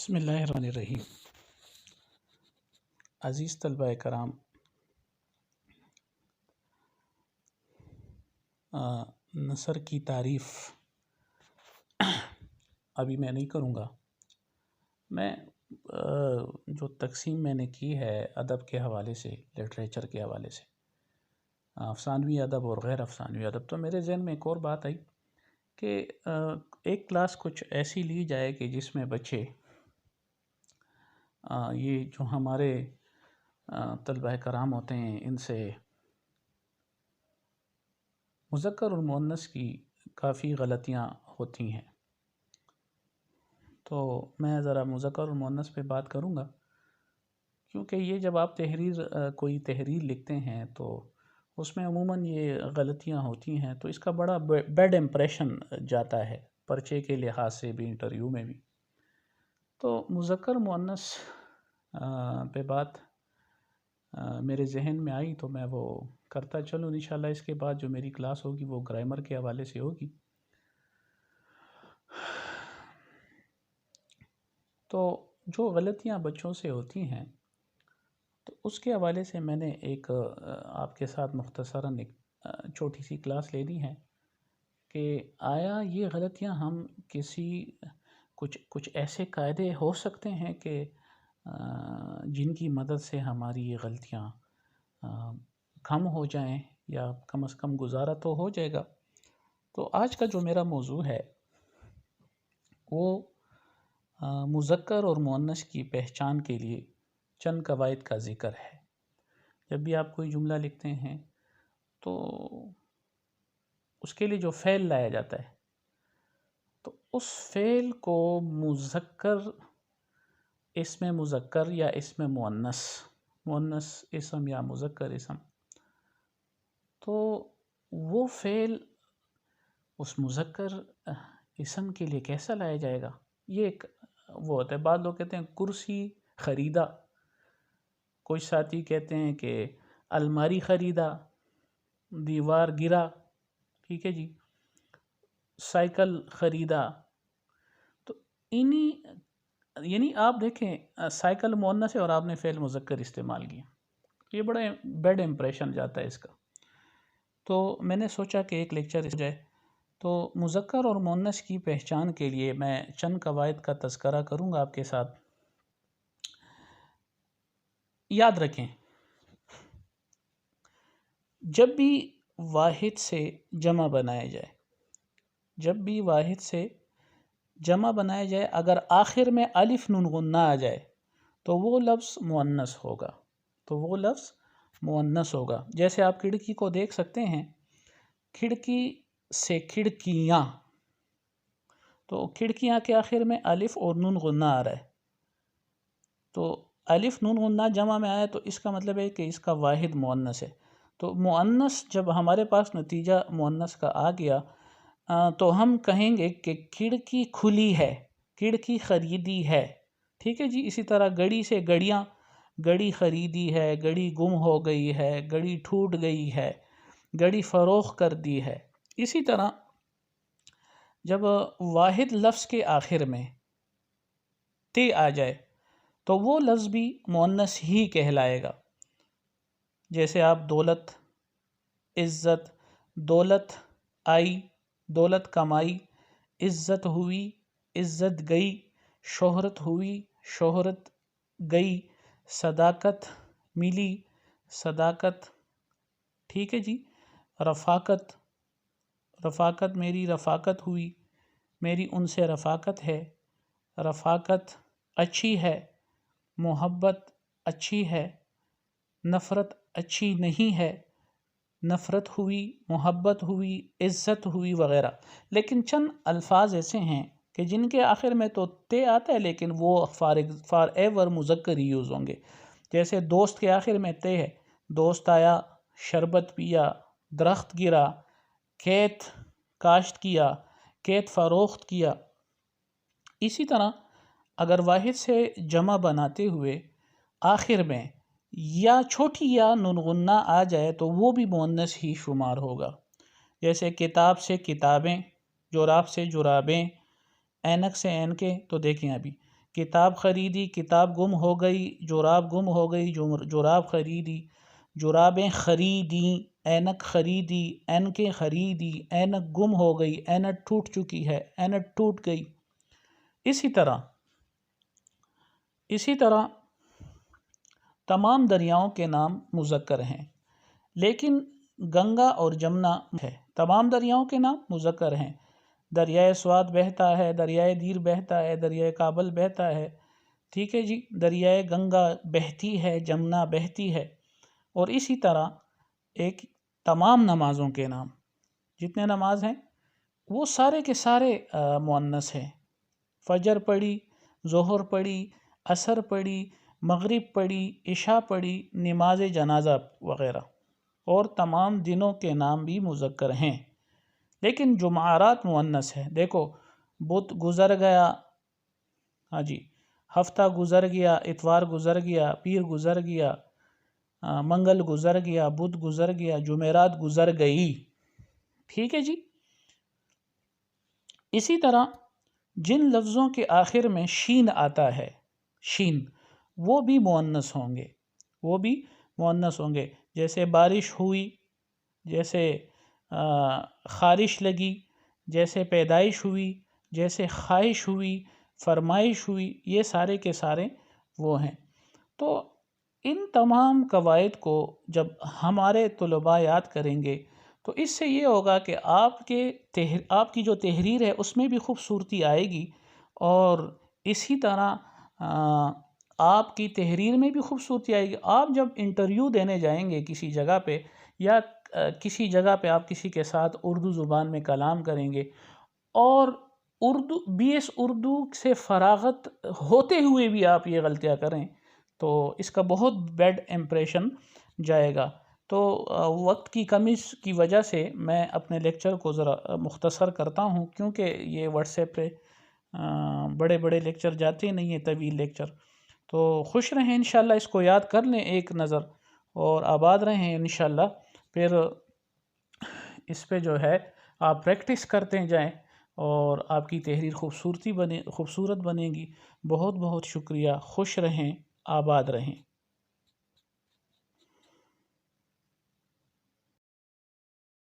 بسم اللہ الرحمن الرحیم۔ عزیز طلبہ کرام، نثر کی تعریف ابھی میں نہیں کروں گا۔ میں جو تقسیم میں نے کی ہے ادب کے حوالے سے، لٹریچر کے حوالے سے، افسانوی ادب اور غیر افسانوی ادب، تو میرے ذہن میں ایک اور بات آئی کہ ایک کلاس کچھ ایسی لی جائے کہ جس میں بچے یہ جو ہمارے طلبہ کرام ہوتے ہیں ان سے مذکر اور مؤنث کی کافی غلطیاں ہوتی ہیں، تو میں ذرا مذکر اور مؤنث پہ بات کروں گا، کیونکہ یہ جب آپ کوئی تحریر لکھتے ہیں تو اس میں عموماً یہ غلطیاں ہوتی ہیں، تو اس کا بڑا بیڈ امپریشن جاتا ہے پرچے کے لحاظ سے بھی، انٹرویو میں بھی۔ تو مذکر مؤنث پہ بات میرے ذہن میں آئی تو میں وہ کرتا چلوں۔ انشاءاللہ اس کے بعد جو میری کلاس ہوگی وہ گرامر کے حوالے سے ہوگی۔ تو جو غلطیاں بچوں سے ہوتی ہیں تو اس کے حوالے سے میں نے ایک آپ کے ساتھ مختصراً ایک چھوٹی سی کلاس لے لی ہے کہ آیا یہ غلطیاں ہم کچھ ایسے قاعدے ہو سکتے ہیں کہ جن کی مدد سے ہماری یہ غلطیاں کم ہو جائیں یا کم از کم گزارا تو ہو جائے گا۔ تو آج کا جو میرا موضوع ہے وہ مذکر اور مؤنث کی پہچان کے لیے چند قواعد کا ذکر ہے۔ جب بھی آپ کوئی جملہ لکھتے ہیں تو اس کے لیے جو فعل لایا جاتا ہے تو اس فعل کو مذکر اسم مذکر یا اسم مؤنث اسم یا مذکر اسم، تو وہ فعل اس مذکر اسم کے لیے کیسا لایا جائے گا، یہ ایک وہ ہوتا ہے۔ بعض لوگ کہتے ہیں کرسی خریدا، کوئی ساتھی کہتے ہیں کہ الماری خریدا، دیوار گرا، ٹھیک ہے جی، سائیکل خریدا۔ تو یعنی آپ دیکھیں سائیکل مؤنث ہے اور آپ نے فعل مذکر استعمال کیا، یہ بڑا بیڈ امپریشن جاتا ہے اس کا۔ تو میں نے سوچا کہ ایک لیکچر ہو جائے، تو مذکر اور مؤنث کی پہچان کے لیے میں چند قواعد کا تذکرہ کروں گا آپ کے ساتھ۔ یاد رکھیں، جب بھی واحد سے جمع بنایا جائے اگر آخر میں الف نون غنہ آ جائے تو وہ لفظ مؤنث ہوگا۔ جیسے آپ کھڑکی کو دیکھ سکتے ہیں، کھڑکی سے کھڑکیاں، تو کھڑکیاں کے آخر میں الف اور نون غنہ آ رہا ہے، تو الف نون غنہ جمع میں آیا تو اس کا مطلب ہے کہ اس کا واحد مؤنث ہے۔ تو مؤنث جب ہمارے پاس نتیجہ مؤنث کا آ گیا تو ہم کہیں گے کہ کھڑکی کھلی ہے، کھڑکی خریدی ہے، ٹھیک ہے جی۔ اسی طرح گڑی سے گڑیاں، گڑی خریدی ہے، گڑی گم ہو گئی ہے، گڑی ٹوٹ گئی ہے، گڑی فروخت کر دی ہے۔ اسی طرح جب واحد لفظ کے آخر میں تے آ جائے تو وہ لفظ بھی مؤنث ہی کہلائے گا۔ جیسے آپ دولت، عزت، دولت آئی، دولت کمائی، عزت ہوئی، عزت گئی، شہرت ہوئی، شہرت گئی، صداقت ملی، صداقت، ٹھیک ہے جی۔ رفاقت میری رفاقت ہوئی، میری ان سے رفاقت ہے، رفاقت اچھی ہے، محبت اچھی ہے، نفرت اچھی نہیں ہے، نفرت ہوئی، محبت ہوئی، عزت ہوئی وغیرہ۔ لیکن چند الفاظ ایسے ہیں کہ جن کے آخر میں تو تے آتا ہے لیکن وہ فار ایور مذکر ہی یوز ہوں گے۔ جیسے دوست کے آخر میں تے ہے، دوست آیا، شربت پیا، درخت گرا، کھیت کاشت کیا، کھیت فروخت کیا۔ اسی طرح اگر واحد سے جمع بناتے ہوئے آخر میں یا چھوٹی یا نون غنہ آ جائے تو وہ بھی مؤنث ہی شمار ہوگا۔ جیسے کتاب سے کتابیں، جراب سے جرابیں، اینک سے اینکیں۔ تو دیکھیں ابھی کتاب خریدی، کتاب گم ہو گئی، جراب گم ہو گئی، جراب خریدی، جرابیں خریدیں، اینک خریدی، اینکیں خریدی، اینک گم ہو گئی، اینک ٹوٹ چکی ہے، اینک ٹوٹ گئی۔ اسی طرح تمام دریاؤں کے نام مذکر ہیں، لیکن گنگا اور جمنا ہے، تمام دریاؤں کے نام مذکر ہیں۔ دریائے سوات بہتا ہے، دریائے دیر بہتا ہے، دریائے کابل بہتا ہے، ٹھیک ہے جی، دریائے گنگا بہتی ہے، جمنا بہتی ہے۔ اور اسی طرح ایک تمام نمازوں کے نام، جتنے نماز ہیں وہ سارے کے سارے مؤنث ہیں۔ فجر پڑھی، ظہر پڑھی، عصر پڑھی، مغرب پڑھی، عشاء پڑھی، نماز جنازہ وغیرہ، اور تمام دنوں کے نام بھی مذکر ہیں، لیکن جمعرات مؤنث ہے۔ دیکھو، بدھ گزر گیا، ہاں جی، ہفتہ گزر گیا، اتوار گزر گیا، پیر گزر گیا، منگل گزر گیا، بدھ گزر گیا، جمعرات گزر گئی، ٹھیک ہے جی۔ اسی طرح جن لفظوں کے آخر میں شین آتا ہے، شین، وہ بھی مؤنث ہوں گے، وہ بھی مؤنث ہوں گے، جیسے بارش ہوئی، جیسے خارش لگی، جیسے پیدائش ہوئی، جیسے خواہش ہوئی، فرمائش ہوئی، یہ سارے کے سارے وہ ہیں۔ تو ان تمام قواعد کو جب ہمارے طلباء یاد کریں گے تو اس سے یہ ہوگا کہ آپ کی جو تحریر ہے اس میں بھی خوبصورتی آئے گی، اور اسی طرح آپ کی تحریر میں بھی خوبصورتی آئے گی۔ آپ جب انٹرویو دینے جائیں گے کسی جگہ پہ، یا کسی جگہ پہ آپ کسی کے ساتھ اردو زبان میں کلام کریں گے، اور BS اردو سے فراغت ہوتے ہوئے بھی آپ یہ غلطیاں کریں تو اس کا بہت بیڈ امپریشن جائے گا۔ تو وقت کی کمی کی وجہ سے میں اپنے لیکچر کو ذرا مختصر کرتا ہوں، کیونکہ یہ واٹس ایپ پہ بڑے بڑے لیکچر جاتے نہیں ہیں، طویل لیکچر۔ تو خوش رہیں انشاءاللہ، اس کو یاد کر لیں ایک نظر، اور آباد رہیں انشاءاللہ۔ پھر اس پہ جو ہے آپ پریکٹس کرتے جائیں اور آپ کی تحریر خوبصورت بنے گی۔ بہت بہت شکریہ، خوش رہیں، آباد رہیں۔